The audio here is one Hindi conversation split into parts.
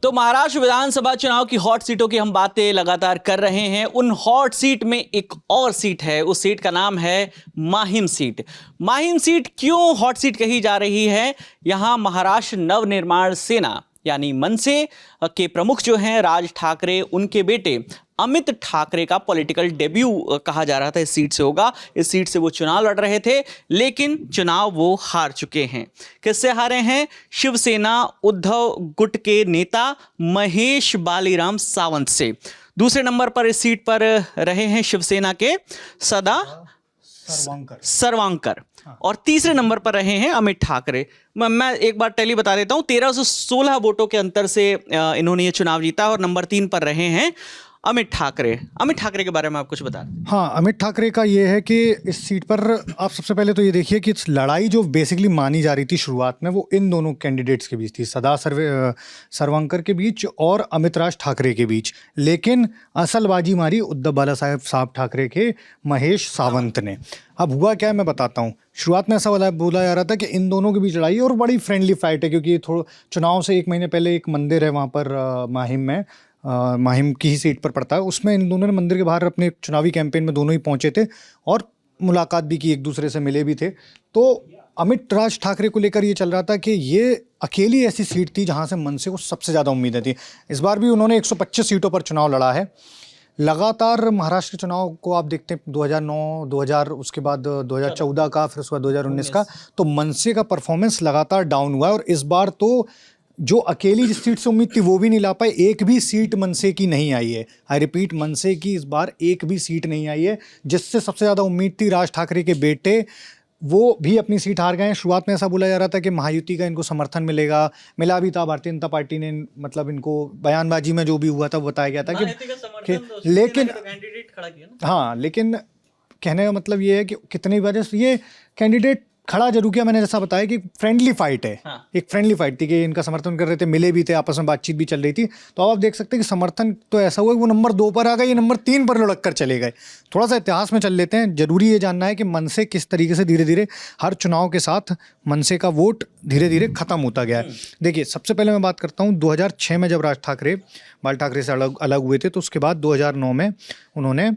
तो महाराष्ट्र विधानसभा चुनाव की हॉट सीटों की हम बातें लगातार कर रहे हैं। उन हॉट सीट में एक और सीट है, उस सीट का नाम है माहिम सीट। माहिम सीट क्यों हॉट सीट कही जा रही है? यहां महाराष्ट्र नवनिर्माण सेना यानी मनसे के प्रमुख जो हैं राज ठाकरे, उनके बेटे अमित ठाकरे का पॉलिटिकल डेब्यू कहा जा रहा था इस सीट से होगा। इस सीट से वो चुनाव लड़ रहे थे, लेकिन चुनाव वो हार चुके हैं। किससे हारे हैं? शिवसेना उद्धव गुट के नेता महेश बालीराम सावंत से। दूसरे नंबर पर इस सीट पर रहे हैं शिवसेना के सदा सर्वांकर और तीसरे नंबर पर रहे हैं अमित ठाकरे। मैं एक बार टैली बता देता हूं, 1316 वोटों के अंतर से इन्होंने ये चुनाव जीता और नंबर 3 पर रहे हैं अमित ठाकरे। अमित ठाकरे के बारे में आप कुछ बता दें। हाँ, अमित ठाकरे का ये है कि इस सीट पर आप सबसे पहले तो ये देखिए कि लड़ाई जो बेसिकली मानी जा रही थी शुरुआत में, वो इन दोनों कैंडिडेट्स के बीच थी, सदा सर्वांकर के बीच और अमित राज ठाकरे के बीच। लेकिन असल बाजी मारी उद्धव बाला साहब ठाकरे के महेश सावंत ने। अब हुआ क्या है मैं बताता हूँ। शुरुआत में ऐसा बोला जा रहा था कि इन दोनों के बीच लड़ाई और बड़ी फ्रेंडली फाइट है, क्योंकि थोड़ा चुनाव से एक महीने पहले एक मंदिर है वहाँ पर माहिम में, माहिम की ही सीट पर पड़ता है, उसमें इन दोनों ने मंदिर के बाहर अपने चुनावी कैंपेन में दोनों ही पहुंचे थे और मुलाकात भी की, एक दूसरे से मिले भी थे। तो अमित राज ठाकरे को लेकर ये चल रहा था कि ये अकेली ऐसी सीट थी जहां से मनसे को सबसे ज़्यादा उम्मीदें थी। इस बार भी उन्होंने 125 सीटों पर चुनाव लड़ा है। लगातार महाराष्ट्र चुनाव को आप देखते हैं 2009, 2000, उसके बाद 2014 का, फिर उसके बाद 2019 का, तो मनसे का परफॉर्मेंस लगातार डाउन हुआ है। और इस बार तो जो अकेली जिस सीट से उम्मीद थी वो भी नहीं ला पाए। एक भी सीट मनसे की नहीं आई है। आई रिपीट, मनसे की इस बार एक भी सीट नहीं आई है। जिससे सबसे ज़्यादा उम्मीद थी राज ठाकरे के बेटे, वो भी अपनी सीट हार गए हैं। शुरुआत में ऐसा बोला जा रहा था कि महायुति का इनको समर्थन मिलेगा, मिला भी था। भारतीय जनता पार्टी ने मतलब इनको बयानबाजी में जो भी हुआ था वो बताया गया था कि लेकिन हाँ, लेकिन कहने का मतलब ये है कि कितनी वजह से ये कैंडिडेट खड़ा जरूर किया। मैंने जैसा बताया कि फ्रेंडली फाइट है। हाँ। एक फ्रेंडली फाइट थी कि इनका समर्थन कर रहे थे, मिले भी थे, आपस में बातचीत भी चल रही थी। तो अब आप देख सकते हैं कि समर्थन तो ऐसा हुआ कि वो नंबर 2 पर आ गए, ये नंबर 3 पर लुढ़क कर चले गए। थोड़ा सा इतिहास में चल लेते हैं। जरूरी ये जानना है कि मनसे किस तरीके से धीरे धीरे हर चुनाव के साथ मनसे का वोट धीरे धीरे खत्म होता गया है। देखिए, सबसे पहले मैं बात करता हूँ 2006 में जब राज ठाकरे बाल ठाकरे से अलग हुए थे, तो उसके बाद 2009 में उन्होंने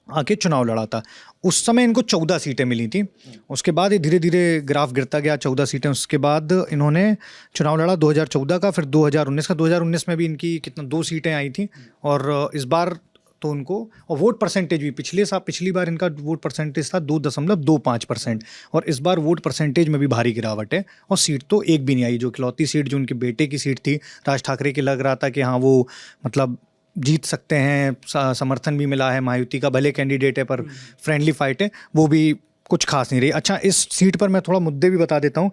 आके चुनाव लड़ा था। उस समय इनको 14 सीटें मिली थी। उसके बाद ये धीरे धीरे ग्राफ गिरता गया, 14 सीटें। उसके बाद इन्होंने चुनाव लड़ा 2014 का, फिर 2019 का। 2019 में भी इनकी 2 सीटें आई थी। और इस बार तो उनको, और वोट परसेंटेज भी पिछली बार इनका वोट परसेंटेज था 2.25%, और इस बार वोट परसेंटेज में भी भारी गिरावट है। और सीट तो एक भी नहीं आई। जो इकलौती सीट जो उनके बेटे की सीट थी, राज ठाकरे की, लग रहा था कि हाँ वो मतलब जीत सकते हैं, समर्थन भी मिला है महायुति का, भले कैंडिडेट है पर फ्रेंडली फाइट है, वो भी कुछ खास नहीं रही। अच्छा, इस सीट पर मैं थोड़ा मुद्दे भी बता देता हूँ।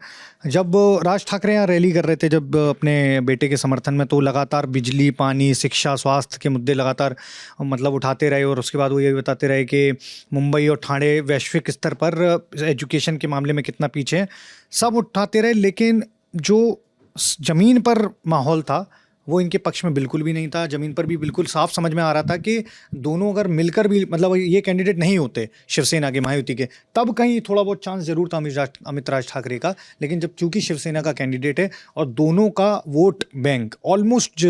जब राज ठाकरे यहाँ रैली कर रहे थे जब अपने बेटे के समर्थन में, तो लगातार बिजली, पानी, शिक्षा, स्वास्थ्य के मुद्दे लगातार मतलब उठाते रहे। और उसके बाद वो ये बताते रहे कि मुंबई और ठाणे वैश्विक स्तर पर एजुकेशन के मामले में कितना पीछे है, सब उठाते रहे। लेकिन जो ज़मीन पर माहौल था वो इनके पक्ष में बिल्कुल भी नहीं था। ज़मीन पर भी बिल्कुल साफ समझ में आ रहा था कि दोनों अगर मिलकर भी मतलब ये कैंडिडेट नहीं होते शिवसेना के, महायुति के, तब कहीं थोड़ा बहुत चांस जरूर था अमित राज ठाकरे का। लेकिन जब चूंकि शिवसेना का कैंडिडेट है और दोनों का वोट बैंक ऑलमोस्ट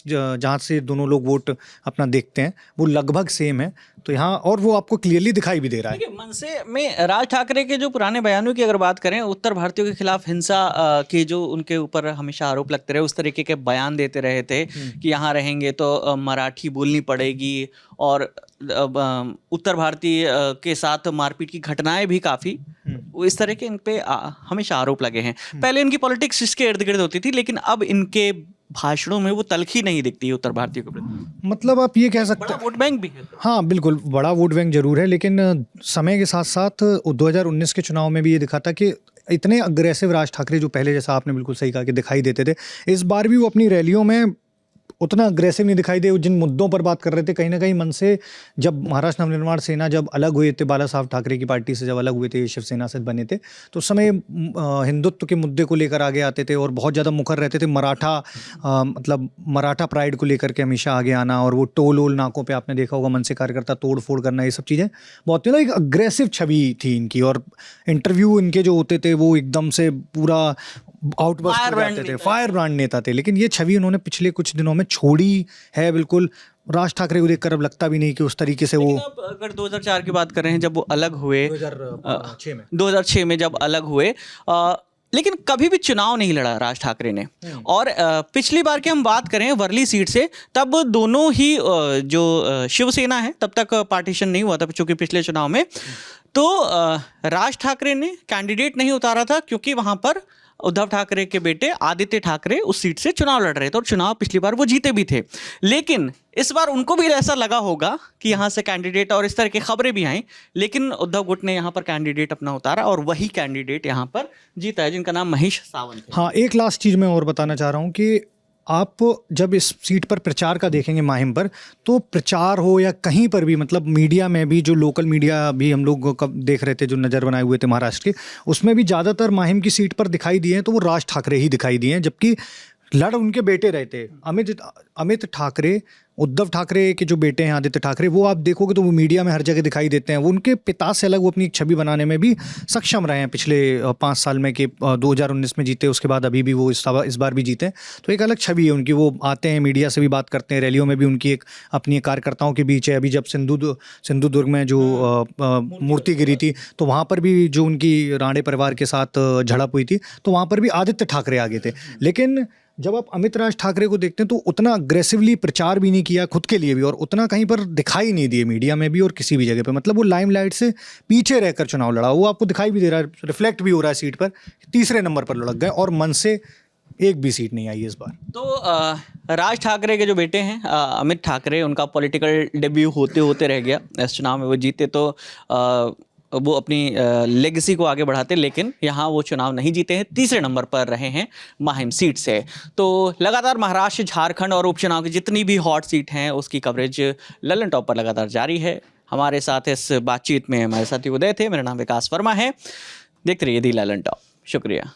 जहाँ से दोनों लोग वोट अपना देखते हैं वो लगभग सेम है, तो यहाँ और वो आपको क्लियरली दिखाई भी दे रहा है। मनसे में राज ठाकरे के जो पुराने बयानों की अगर बात करें, उत्तर भारतीयों के खिलाफ हिंसा के जो उनके ऊपर हमेशा आरोप लगते रहे, उस तरीके के बयान देते रहे थे कि यहाँ रहेंगे तो मराठी बोलनी पड़ेगी, और उत्तर भारतीय के साथ मारपीट की घटनाएं भी काफ़ी, इस तरह के इन पे हमेशा आरोप लगे हैं। पहले इनकी पॉलिटिक्स इसके इर्द गिर्द होती थी, लेकिन अब इनके भाषणों में वो तलखी नहीं दिखती है उत्तर भारतीयों के प्रति। मतलब आप ये कह सकते हैं वोट बैंक भी है। हाँ बिल्कुल, बड़ा वोट बैंक जरूर है। लेकिन समय के साथ साथ 2019 के चुनाव में भी ये दिखा था कि इतने अग्रेसिव राज ठाकरे, जो पहले जैसा आपने बिल्कुल सही कहा कि दिखाई देते थे, इस बार भी वो अपनी रैलियों में उतना अग्रेसिव नहीं दिखाई दे। जिन मुद्दों पर बात कर रहे थे, कहीं ना कहीं मन से जब महाराष्ट्र नवनिर्माण सेना जब अलग हुए थे, बाला साहब ठाकरे की पार्टी से जब अलग हुए थे, शिवसेना से बने थे, तो उस समय हिंदुत्व के मुद्दे को लेकर आगे आते थे और बहुत ज़्यादा मुखर रहते थे। मतलब मराठा प्राइड को लेकर के हमेशा आगे आना, और वो टोल ओल नाकों पे आपने देखा होगा मन से कार्यकर्ता तोड़ फोड़ करना, ये सब चीज़ें बहुत एक अग्रेसिव छवि थी इनकी। और इंटरव्यू इनके जो होते थे वो एकदम से पूरा आउटबर्स्ट हो Firebrand जाते थे, नेता फायर ब्रांड नेता थे। लेकिन ये छवि उन्होंने पिछले कुछ दिनों में छोड़ी है बिल्कुल। राज ठाकरे को देखकर अब लगता भी नहीं कि उस तरीके से वो लेकिन अब अगर 2004 की बात कर रहे हैं जब वो अलग हुए, 2006 में 2006 में जब अलग हुए, लेकिन कभी भी चुनाव नहीं लड़ा राज ठाकरे ने। और पिछली बार की हम बात करें वर्ली सीट से, तब दोनों ही जो शिवसेना है तब तक पार्टीशन नहीं हुआ था चूंकि पिछले चुनाव में, तो राज ठाकरे ने कैंडिडेट नहीं उतारा था क्योंकि वहां पर उद्धव ठाकरे के बेटे आदित्य ठाकरे उस सीट से चुनाव लड़ रहे थे और चुनाव पिछली बार वो जीते भी थे। लेकिन इस बार उनको भी ऐसा लगा होगा कि यहाँ से कैंडिडेट, और इस तरह की खबरें भी आई, लेकिन उद्धव गुट ने यहाँ पर कैंडिडेट अपना उतारा और वही कैंडिडेट यहाँ पर जीता है जिनका नाम महेश सावंत है। हाँ, एक लास्ट चीज़ मैं और बताना चाह रहा हूँ कि आप जब इस सीट पर प्रचार का देखेंगे माहिम पर, तो प्रचार हो या कहीं पर भी, मतलब मीडिया में भी, जो लोकल मीडिया भी हम लोग कब देख रहे थे जो नज़र बनाए हुए थे महाराष्ट्र के, उसमें भी ज़्यादातर माहिम की सीट पर दिखाई दिए हैं तो वो राज ठाकरे ही दिखाई दिए हैं, जबकि लड़ उनके बेटे रहे थे। अमित ठाकरे, उद्धव ठाकरे के जो बेटे हैं आदित्य ठाकरे, वो आप देखोगे तो वो मीडिया में हर जगह दिखाई देते हैं। वो उनके पिता से अलग वो अपनी एक छवि बनाने में भी सक्षम रहे हैं पिछले 5 साल में, कि 2019 में जीते, उसके बाद अभी भी वो इस बार भी जीते। तो एक अलग छवि है उनकी, वो आते हैं मीडिया से भी बात करते हैं, रैलियों में भी उनकी एक अपनी कार्यकर्ताओं के बीच है। अभी जब सिंधुदुर्ग में जो मूर्ति गिरी थी तो वहाँ पर भी जो उनकी राणे परिवार के साथ झड़प हुई थी तो वहाँ पर भी आदित्य ठाकरे आगे थे। लेकिन जब आप अमित राज ठाकरे को देखते हैं तो उतना अग्रेसिवली प्रचार भी नहीं किया खुद के लिए भी, और उतना कहीं पर दिखाई नहीं दिए मीडिया में भी और किसी भी जगह पे। मतलब वो लाइमलाइट से पीछे रहकर चुनाव लड़ा, वो आपको दिखाई भी दे रहा है, रिफ्लेक्ट भी हो रहा है सीट पर। तीसरे नंबर पर लड़क गए और मन से एक भी सीट नहीं आई इस बार। तो राज ठाकरे के जो बेटे हैं अमित ठाकरे, उनका पॉलिटिकल डेब्यू होते होते रह गया। इस चुनाव में वो जीते तो वो अपनी लेगेसी को आगे बढ़ाते, लेकिन यहाँ वो चुनाव नहीं जीते हैं, तीसरे नंबर पर रहे हैं माहिम सीट से। तो लगातार महाराष्ट्र, झारखंड और उपचुनाव की जितनी भी हॉट सीट हैं उसकी कवरेज ललन टॉप पर लगातार जारी है। हमारे साथ इस बातचीत में हमारे साथी उदय थे, मेरा नाम विकास वर्मा है। देखते रहिए दी ललन टॉप। शुक्रिया।